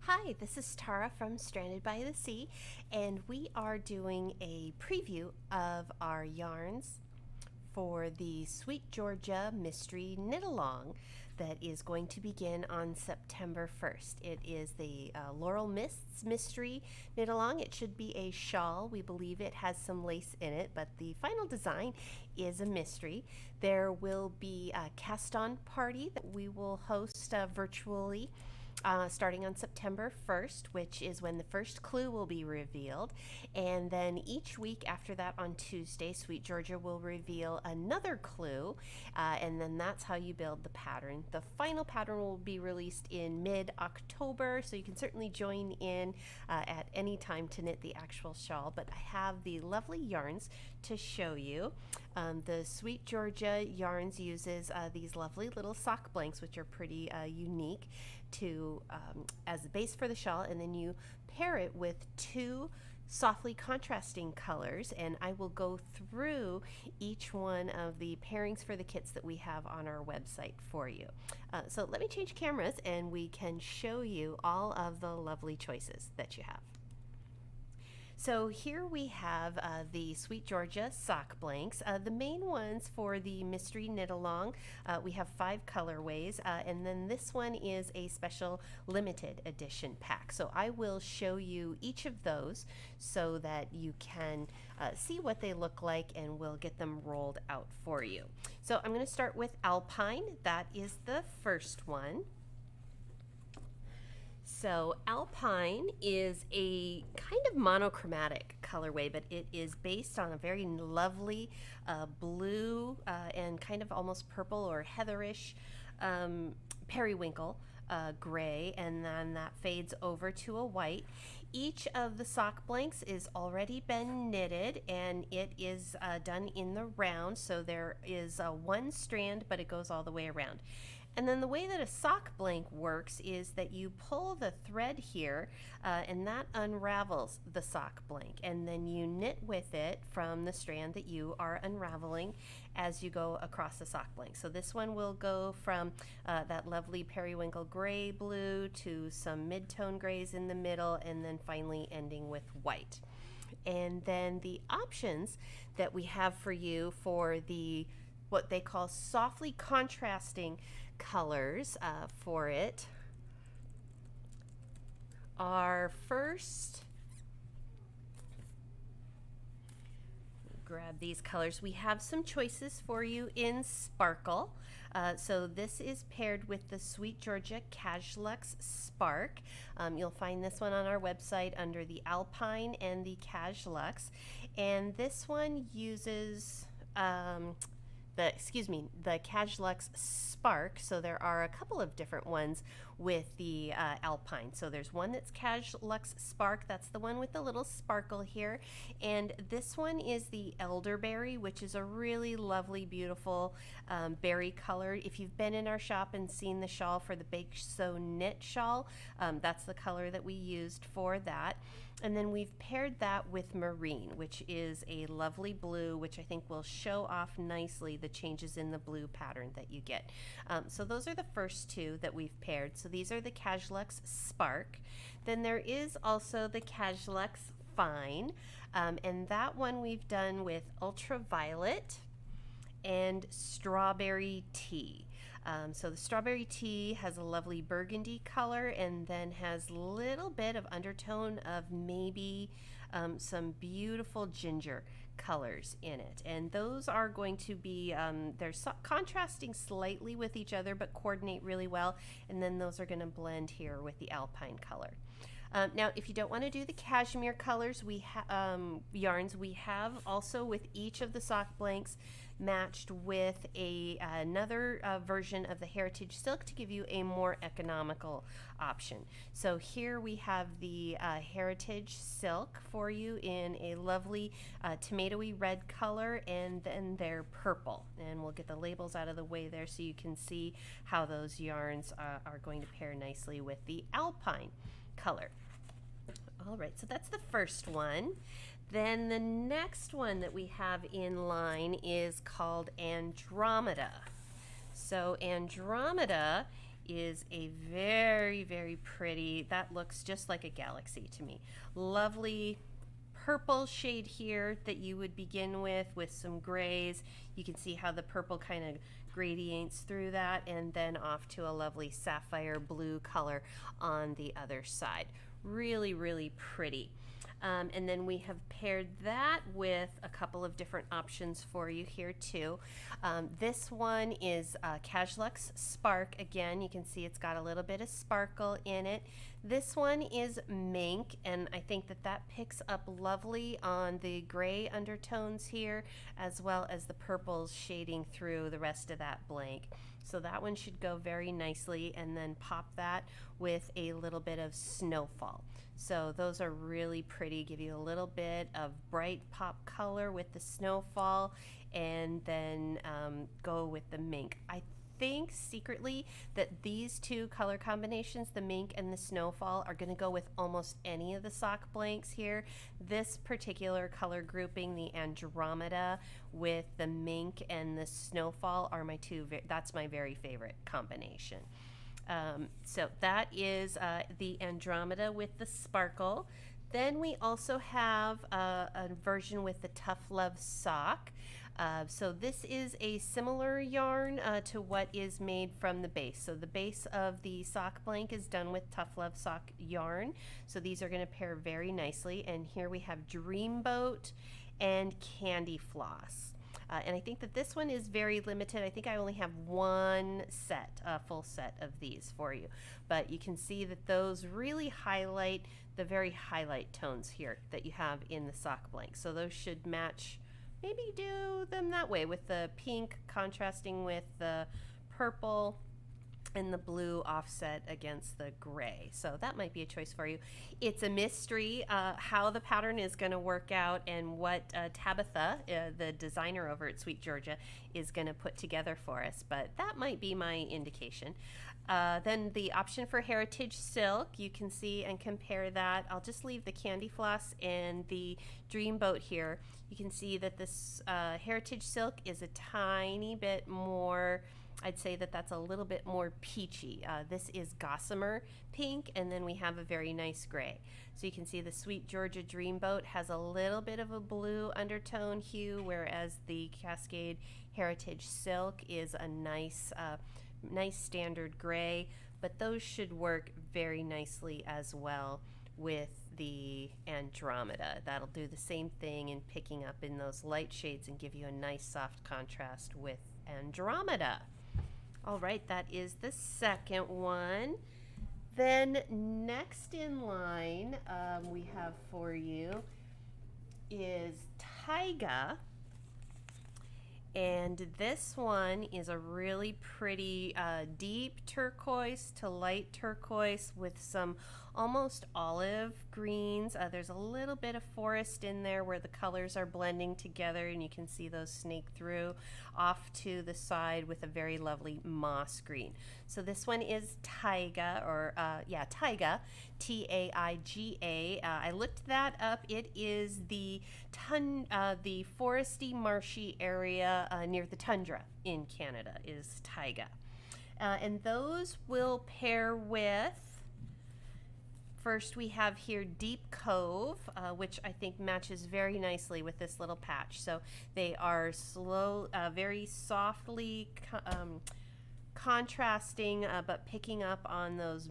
Hi, this is Tara from Stranded by the Sea, and we are doing a preview of our yarns for the SweetGeorgia Mystery Knit-Along that is going to begin on September 1st. It is the Laurel Mists Mystery Knit-Along. It should be a shawl. We believe it has some lace in it, but the final design is a mystery. There will be a cast-on party that we will host virtually starting on September 1st, which is when the first clue will be revealed. And then each week after that on Tuesday, SweetGeorgia will reveal another clue, and then that's how you build the pattern. The final pattern will be released in mid-October, so you can certainly join in at any time to knit the actual shawl, but I have the lovely yarns to show you. The SweetGeorgia Yarns uses these lovely little sock blanks, which are pretty unique to as the base for the shawl, and then you pair it with two softly contrasting colors, and I will go through each one of the pairings for the kits that we have on our website for you. So let me change cameras and we can show you all of the lovely choices that you have. So here we have the SweetGeorgia sock blanks. The main ones for the Mystery Knit-Along, we have 5 colorways, and then this one is a special limited edition pack. So I will show you each of those so that you can see what they look like, and we'll get them rolled out for you. So I'm going to start with Alpine. That is the first one. So Alpine is a kind of monochromatic colorway, but it is based on a very lovely blue and kind of almost purple or heatherish periwinkle gray, and then that fades over to a white. Each of the sock blanks is already been knitted, and it is done in the round, so there is one strand, but it goes all the way around. And then the way that a sock blank works is that you pull the thread here and that unravels the sock blank, and then you knit with it from the strand that you are unraveling as you go across the sock blank. So this one will go from that lovely periwinkle gray blue to some mid-tone grays in the middle, and then finally ending with white. And then the options that we have for you for the what they call softly contrasting colors for it are first, grab these colors. We have some choices for you in Sparkle. So this is paired with the SweetGeorgia Cashluxe Spark. You'll find this one on our website under the Alpine and the Cashluxe, and this one uses the Cashluxe Spark. So there are a couple of different ones with the Alpine. So there's one that's Cashluxe Spark, that's the one with the little sparkle here, and this one is the elderberry, which is a really lovely, beautiful berry color. If you've been in our shop and seen the shawl for the Bake Sew Knit shawl, that's the color that we used for that. And then we've paired that with Marine, which is a lovely blue, which I think will show off nicely the changes in the blue pattern that you get. So those are the first two that we've paired. So these are the Cashluxe Spark. Then there is also the Cashluxe Fine, and that one we've done with Ultraviolet and Strawberry Tea. So the Strawberry Tea has a lovely burgundy color, and then has a little bit of undertone of maybe some beautiful ginger colors in it, and those are going to be they're contrasting slightly with each other but coordinate really well, and then those are going to blend here with the Alpine color. Now, if you don't want to do the cashmere colors, we yarns, we have also with each of the sock blanks matched with another version of the Heritage Silk to give you a more economical option. So here we have the Heritage Silk for you in a lovely tomatoey red color, and then they're purple. And we'll get the labels out of the way there so you can see how those yarns are going to pair nicely with the Alpine color. All right, so that's the first one. Then the next one that we have in line is called Andromeda. So Andromeda is a very, very pretty, that looks just like a galaxy to me. Lovely purple shade here that you would begin with some grays. You can see how the purple kind of gradients through that, and then off to a lovely sapphire blue color on the other side. Really, really pretty. And then we have paired that with a couple of different options for you here too. This one is Cashluxe Spark. Again, you can see it's got a little bit of sparkle in it. This one is Mink, and I think that that picks up lovely on the gray undertones here, as well as the purples shading through the rest of that blank. So that one should go very nicely, and then pop that with a little bit of Snowfall. So those are really pretty, give you a little bit of bright pop color with the Snowfall, and then go with the Mink. I think secretly that these two color combinations, the Mink and the Snowfall, are going to go with almost any of the sock blanks here. This particular color grouping, the Andromeda with the Mink and the Snowfall, are my two, that's my very favorite combination. So that is the Andromeda with the sparkle. Then we also have a version with the Tough Love sock. So this is a similar yarn to what is made from the base. So the base of the sock blank is done with Tough Love sock yarn. So these are going to pair very nicely. And here we have Dreamboat and Candy Floss. And I think that this one is very limited. I think I only have one set, a full set of these for you. But you can see that those really highlight the very highlight tones here that you have in the sock blank. So those should match, maybe do them that way with the pink contrasting with the purple and the blue offset against the gray. So that might be a choice for you. It's a mystery how the pattern is going to work out, and what Tabitha, the designer over at SweetGeorgia, is going to put together for us, but that might be my indication. Then the option for Heritage Silk, you can see and compare that. I'll just leave the Candy Floss and the Dreamboat here. You can see that this Heritage Silk is a tiny bit more, I'd say that that's a little bit more peachy. This is Gossamer Pink, and then we have a very nice gray. So you can see the SweetGeorgia Dreamboat has a little bit of a blue undertone hue, whereas the Cascade Heritage Silk is a nice, nice standard gray, but those should work very nicely as well with the Andromeda. That'll do the same thing in picking up in those light shades and give you a nice soft contrast with Andromeda. All right, that is the second one. Then next in line we have for you is Tyga. And this one is a really pretty deep turquoise to light turquoise with some almost olive greens. There's a little bit of forest in there where the colors are blending together, and you can see those snake through off to the side with a very lovely moss green. So this one is Tyga, or Tyga, T-A-I-G-A. I looked that up. It is the foresty, marshy area near the tundra in Canada is Tyga. And those will pair with, first we have here Deep Cove, which I think matches very nicely with this little patch. So they are slow, very softly contrasting, but picking up on those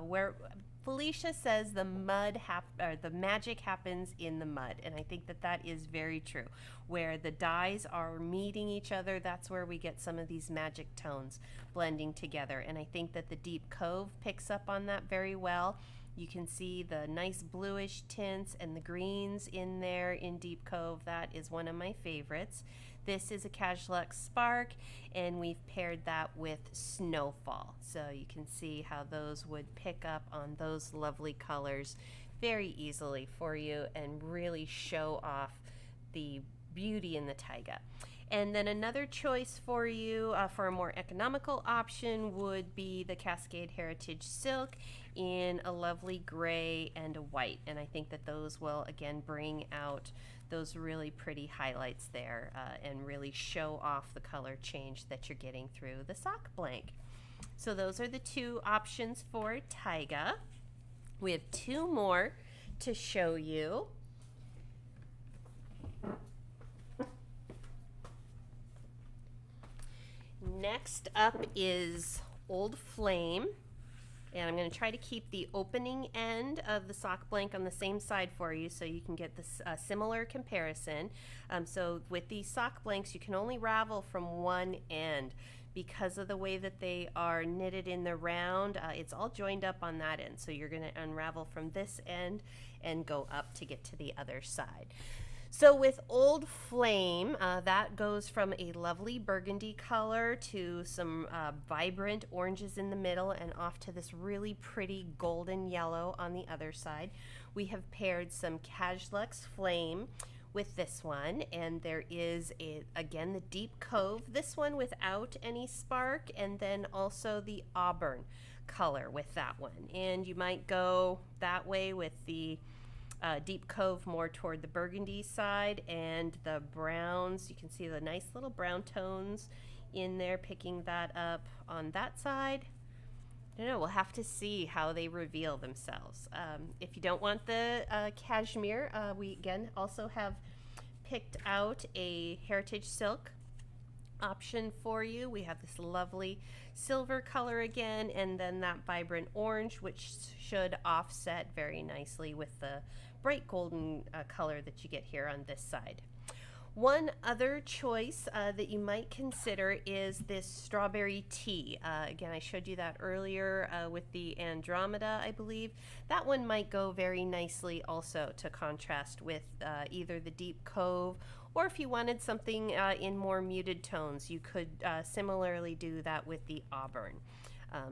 where Felicia says the magic happens in the mud, and I think that that is very true. Where the dyes are meeting each other, that's where we get some of these magic tones blending together, and I think that the Deep Cove picks up on that very well. You can see the nice bluish tints and the greens in there in Deep Cove. That is one of my favorites. This is a Cashluxe Spark, and we've paired that with Snowfall. So you can see how those would pick up on those lovely colors very easily for you and really show off the beauty in the Tyga. And then another choice for you for a more economical option would be the Cascade Heritage Silk in a lovely gray and a white. And I think that those will again bring out those really pretty highlights there and really show off the color change that you're getting through the sock blank. So those are the two options for Tyga. We have two more to show you. Next up is Old Flame. And I'm going to try to keep the opening end of the sock blank on the same side for you so you can get this similar comparison. So with these sock blanks, you can only ravel from one end. Because of the way that they are knitted in the round, it's all joined up on that end. So you're going to unravel from this end and go up to get to the other side. So with Old Flame, that goes from a lovely burgundy color to some vibrant oranges in the middle and off to this really pretty golden yellow on the other side. We have paired some Cashluxe Flame with this one, and there is again the Deep Cove, this one without any spark, and then also the Auburn color with that one. And you might go that way with the Deep Cove more toward the burgundy side, and the browns, you can see the nice little brown tones in there, picking that up on that side. I don't know, we'll have to see how they reveal themselves. If you don't want the cashmere, we again also have picked out a heritage silk option for you. We have this lovely silver color again, and then that vibrant orange, which should offset very nicely with the bright golden color that you get here on this side. One other choice that you might consider is this strawberry tea. Again, I showed you that earlier with the Andromeda, I believe. That one might go very nicely also to contrast with either the Deep Cove, or if you wanted something in more muted tones, you could similarly do that with the Auburn.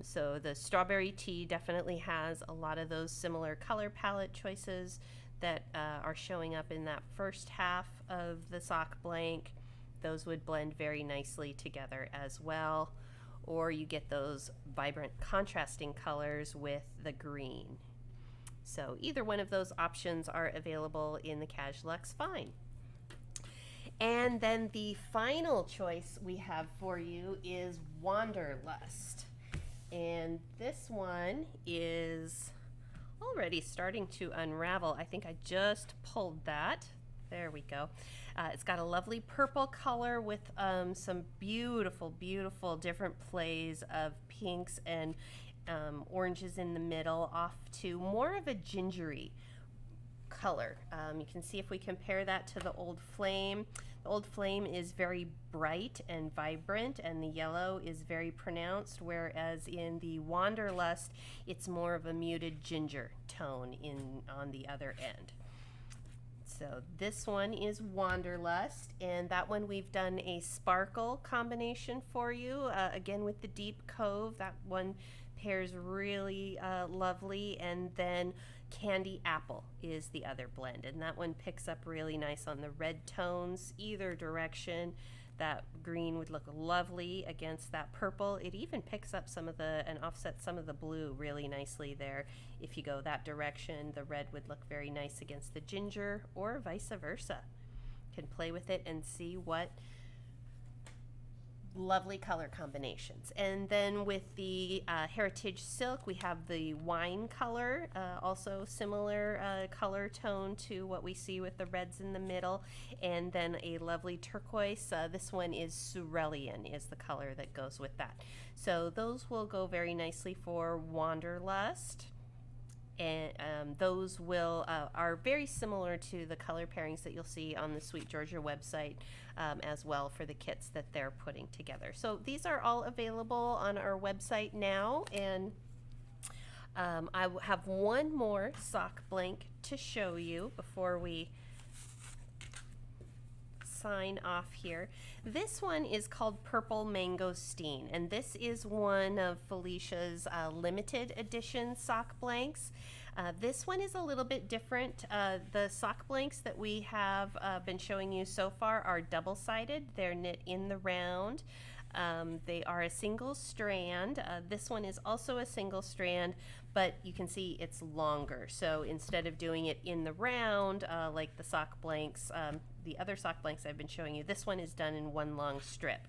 So the strawberry tea definitely has a lot of those similar color palette choices that are showing up in that first half of the sock blank. Those would blend very nicely together as well. Or you get those vibrant contrasting colors with the green. So either one of those options are available in the Cashluxe Fine. And then the final choice we have for you is Wanderlust. And this one is already starting to unravel. I think I just pulled that. There we go. It's got a lovely purple color with some beautiful, beautiful different plays of pinks and oranges in the middle, off to more of a gingery color. You can see if we compare that to the Old Flame. The Old Flame is very bright and vibrant, and the yellow is very pronounced, whereas in the Wanderlust, it's more of a muted ginger tone on the other end. So this one is Wanderlust, and that one we've done a sparkle combination for you, again with the Deep Cove. That one pairs really lovely, and then Candy Apple is the other blend, and that one picks up really nice on the red tones either direction. That green would look lovely against that purple. It even picks up some of the and offsets some of the blue really nicely there. If you go that direction, the red would look very nice against the ginger, or vice versa. You can play with it and see what lovely color combinations. And then with the heritage silk, we have the wine color, also similar color tone to what we see with the reds in the middle, and then a lovely turquoise. This one is cerulean is the color that goes with that. So those will go very nicely for Wanderlust. And those will are very similar to the color pairings that you'll see on the SweetGeorgia website as well for the kits that they're putting together. So these are all available on our website now, and I have one more sock blank to show you before we sign off here. This one is called Purple Mangosteen, and this is one of Felicia's limited edition sock blanks. This one is a little bit different. The sock blanks that we have been showing you so far are double-sided. They're knit in the round. They are a single strand. This one is also a single strand, but you can see it's longer. So instead of doing it in the round, like the sock blanks, the other sock blanks I've been showing you, this one is done in one long strip.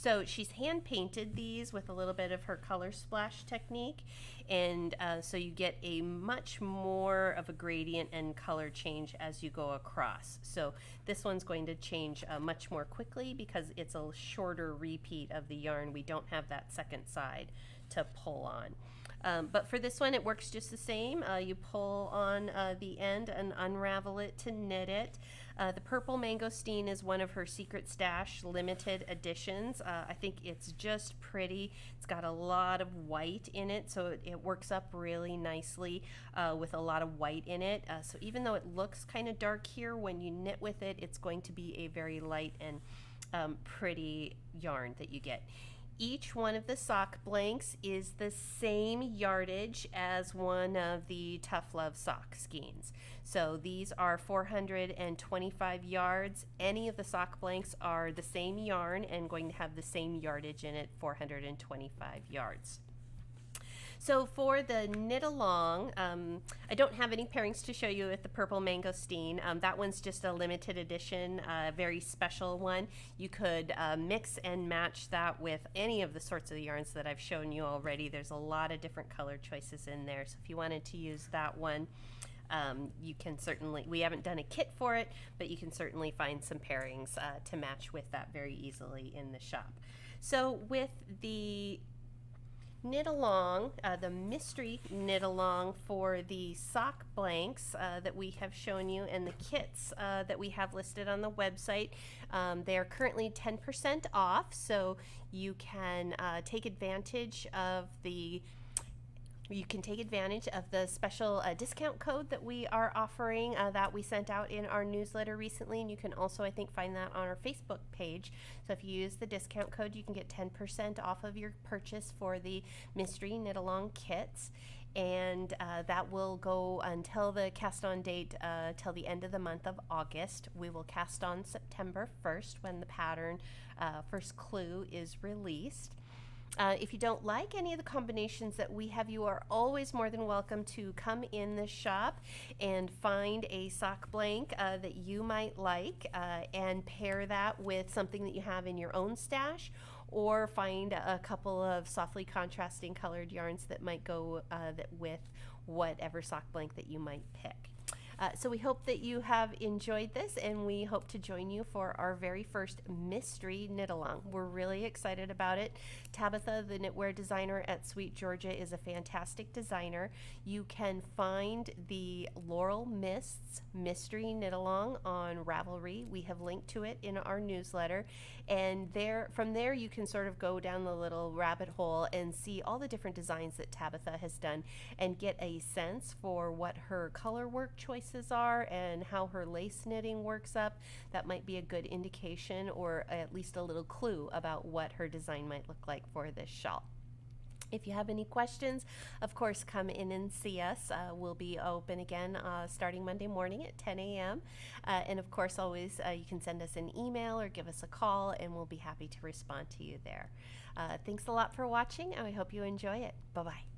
So she's hand painted these with a little bit of her color splash technique, and so you get a much more of a gradient and color change as you go across. So this one's going to change much more quickly because it's a shorter repeat of the yarn. We don't have that second side to pull on. But for this one, it works just the same. You pull on the end and unravel it to knit it. The purple mangosteen is one of her secret stash limited editions. I think it's just pretty. It's got a lot of white in it, so it works up really nicely with a lot of white in it. So even though it looks kind of dark here, when you knit with it, it's going to be a very light and pretty yarn that you get. Each one of the sock blanks is the same yardage as one of the Tough Love sock skeins. So these are 425 yards. Any of the sock blanks are the same yarn and going to have the same yardage in it, 425 yards. So for the knit along, I don't have any pairings to show you with the purple mangosteen. That one's just a limited edition, very special one. You could mix and match that with any of the sorts of yarns that I've shown you already. There's a lot of different color choices in there. So if you wanted to use that one, you can certainly, we haven't done a kit for it, but you can certainly find some pairings to match with that very easily in the shop. So with the knit along, the mystery knit along for the sock blanks that we have shown you and the kits that we have listed on the website, they are currently 10% off, so you can take advantage of the special discount code that we are offering that we sent out in our newsletter recently, and you can also, I think, find that on our Facebook page. So if you use the discount code, you can get 10% off of your purchase for the Mystery Knit-Along kits, and that will go until the cast on date till the end of the month of August. We will cast on September 1st when the pattern first clue is released. If you don't like any of the combinations that we have, you are always more than welcome to come in the shop and find a sock blank that you might like and pair that with something that you have in your own stash, or find a couple of softly contrasting colored yarns that might go with whatever sock blank that you might pick. So we hope that you have enjoyed this, and we hope to join you for our very first mystery knit along. We're really excited about it. Tabitha, the knitwear designer at SweetGeorgia, is a fantastic designer. You can find the Laurel Mists mystery knit along on Ravelry. We have linked to it in our newsletter, and from there you can sort of go down the little rabbit hole and see all the different designs that Tabitha has done and get a sense for what her color work choices are and how her lace knitting works up. That might be a good indication, or at least a little clue about what her design might look like for this shawl. If you have any questions, of course, come in and see us. We'll be open again starting Monday morning at 10 a.m. And of course, always you can send us an email or give us a call, and we'll be happy to respond to you there. Thanks a lot for watching, and I hope you enjoy it. Bye-bye.